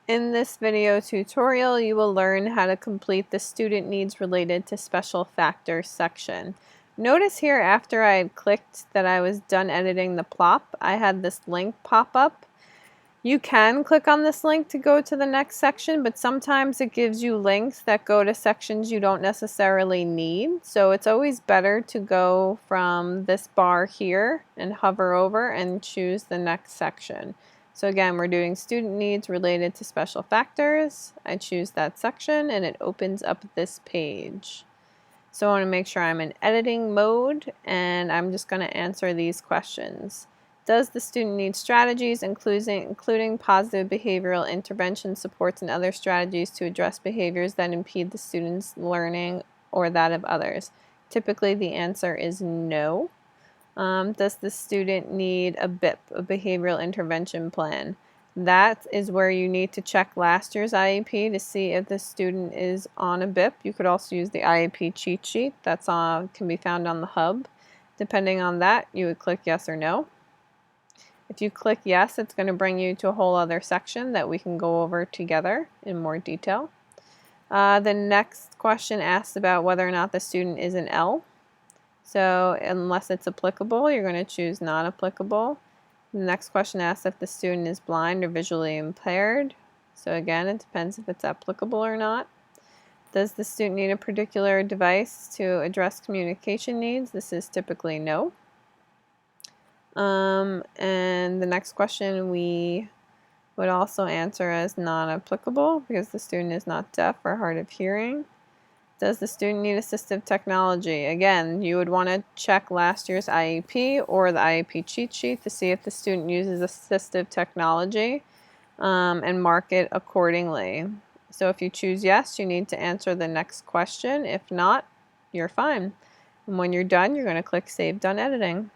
In this video tutorial, you will learn how to complete the student needs related to special factors section. Notice here after I had clicked that I was done editing the plop, I had this link pop up. You can click on this link to go to the next section, but sometimes it gives you links that go to sections you don't necessarily need. So it's always better to go from this bar here and hover over and choose the next section. So again, we're doing student needs related to special factors. I choose that section and it opens up this page. So I want to make sure I'm in editing mode and I'm just going to answer these questions. Does the student need strategies, including positive behavioral intervention supports and other strategies to address behaviors that impede the student's learning or that of others? Typically the answer is no. Does the student need a BIP, a behavioral intervention plan? That is where you need to check last year's IEP to see if the student is on a BIP. You could also use the IEP cheat sheet that's can be found on the hub. Depending on that, you would click yes or no. If you click yes, it's going to bring you to a whole other section that we can go over together in more detail. The next question asks about whether or not the student is an L. So unless it's applicable, you're going to choose not applicable. The next question asks if the student is blind or visually impaired. So again, it depends if it's applicable or not. Does the student need a particular device to address communication needs? This is typically no. And the next question we would also answer as non-applicable because the student is not deaf or hard of hearing. Does the student need assistive technology? Again, you would want to check last year's IEP or the IEP cheat sheet to see if the student uses assistive technology and mark it accordingly. So if you choose yes, you need to answer the next question. If not, you're fine. And when you're done, you're going to click Save Done Editing.